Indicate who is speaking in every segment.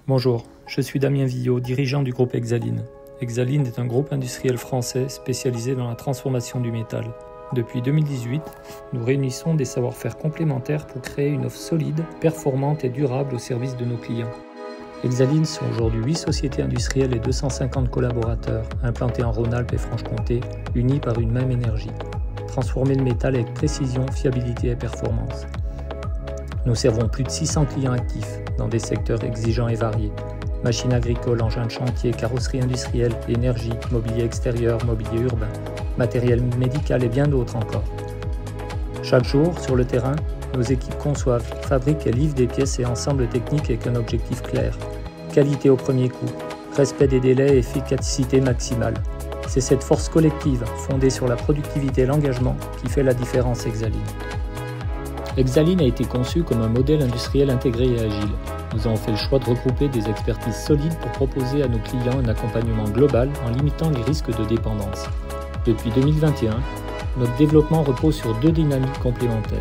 Speaker 1: Bonjour, je suis Damien Villot, dirigeant du groupe Exaline. Exaline est un groupe industriel français spécialisé dans la transformation du métal. Depuis 2018, nous réunissons des savoir-faire complémentaires pour créer une offre solide, performante et durable au service de nos clients. Exaline sont aujourd'hui 8 sociétés industrielles et 250 collaborateurs, implantés en Rhône-Alpes et Franche-Comté, unis par une même énergie. Transformer le métal avec précision, fiabilité et performance. Nous servons plus de 600 clients actifs dans des secteurs exigeants et variés. Machines agricoles, engins de chantier, carrosserie industrielle, énergie, mobilier extérieur, mobilier urbain, matériel médical et bien d'autres encore. Chaque jour, sur le terrain, nos équipes conçoivent, fabriquent et livrent des pièces et ensembles techniques avec un objectif clair. Qualité au premier coup, respect des délais et efficacité maximale. C'est cette force collective, fondée sur la productivité et l'engagement, qui fait la différence Exaline. Exaline a été conçu comme un modèle industriel intégré et agile. Nous avons fait le choix de regrouper des expertises solides pour proposer à nos clients un accompagnement global en limitant les risques de dépendance. Depuis 2021, notre développement repose sur 2 dynamiques complémentaires.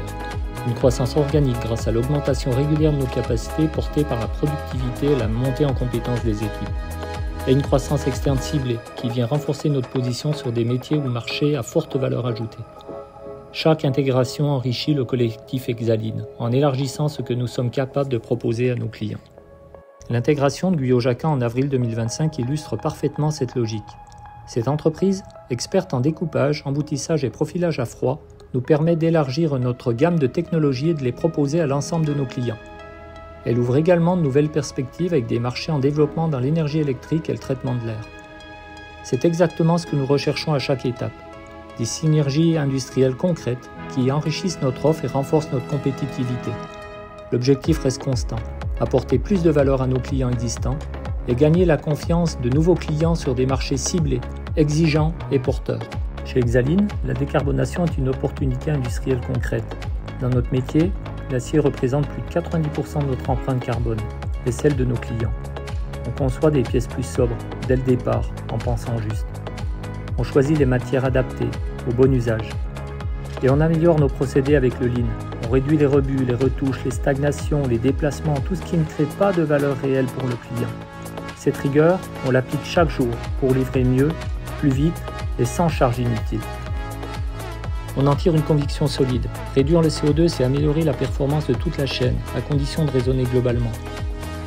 Speaker 1: Une croissance organique grâce à l'augmentation régulière de nos capacités portée par la productivité et la montée en compétences des équipes. Et une croissance externe ciblée qui vient renforcer notre position sur des métiers ou marchés à forte valeur ajoutée. Chaque intégration enrichit le collectif Exaline en élargissant ce que nous sommes capables de proposer à nos clients. L'intégration de Guyot-Jacquin en avril 2025 illustre parfaitement cette logique. Cette entreprise, experte en découpage, emboutissage et profilage à froid, nous permet d'élargir notre gamme de technologies et de les proposer à l'ensemble de nos clients. Elle ouvre également de nouvelles perspectives avec des marchés en développement dans l'énergie électrique et le traitement de l'air. C'est exactement ce que nous recherchons à chaque étape. Des synergies industrielles concrètes qui enrichissent notre offre et renforcent notre compétitivité. L'objectif reste constant, apporter plus de valeur à nos clients existants et gagner la confiance de nouveaux clients sur des marchés ciblés, exigeants et porteurs. Chez Exaline, la décarbonation est une opportunité industrielle concrète. Dans notre métier, l'acier représente plus de 90% de notre empreinte carbone et celle de nos clients. On conçoit des pièces plus sobres dès le départ en pensant juste. On choisit les matières adaptées au bon usage. Et on améliore nos procédés avec le Lean. On réduit les rebuts, les retouches, les stagnations, les déplacements, tout ce qui ne crée pas de valeur réelle pour le client. Cette rigueur, on l'applique chaque jour pour livrer mieux, plus vite et sans charge inutile. On en tire une conviction solide. Réduire le CO2, c'est améliorer la performance de toute la chaîne, à condition de raisonner globalement.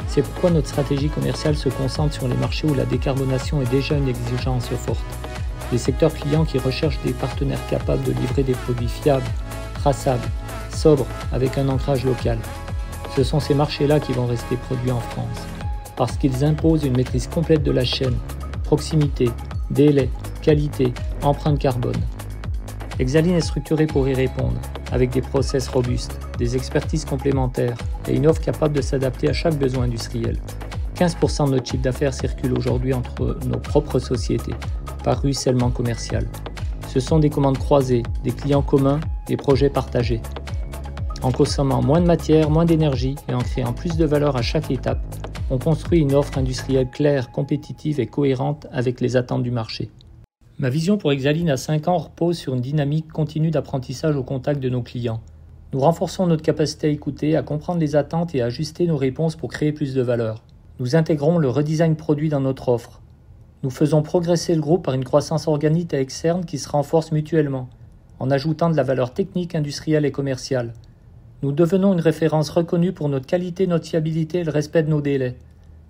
Speaker 1: C'est pourquoi notre stratégie commerciale se concentre sur les marchés où la décarbonation est déjà une exigence forte. Les secteurs clients qui recherchent des partenaires capables de livrer des produits fiables, traçables, sobres, avec un ancrage local. Ce sont ces marchés-là qui vont rester produits en France, parce qu'ils imposent une maîtrise complète de la chaîne, proximité, délai, qualité, empreinte carbone. Exaline est structuré pour y répondre, avec des process robustes, des expertises complémentaires et une offre capable de s'adapter à chaque besoin industriel. 15% de notre chiffre d'affaires circule aujourd'hui entre nos propres sociétés, par ruissellement commercial. Ce sont des commandes croisées, des clients communs, des projets partagés. En consommant moins de matière, moins d'énergie et en créant plus de valeur à chaque étape, on construit une offre industrielle claire, compétitive et cohérente avec les attentes du marché. Ma vision pour Exaline à 5 ans repose sur une dynamique continue d'apprentissage au contact de nos clients. Nous renforçons notre capacité à écouter, à comprendre les attentes et à ajuster nos réponses pour créer plus de valeur. Nous intégrons le redesign produit dans notre offre. Nous faisons progresser le groupe par une croissance organique et externe qui se renforce mutuellement, en ajoutant de la valeur technique, industrielle et commerciale. Nous devenons une référence reconnue pour notre qualité, notre fiabilité et le respect de nos délais.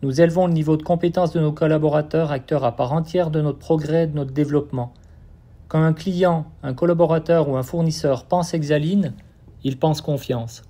Speaker 1: Nous élevons le niveau de compétence de nos collaborateurs, acteurs à part entière de notre progrès et de notre développement. Quand un client, un collaborateur ou un fournisseur pense Exaline, il pense confiance.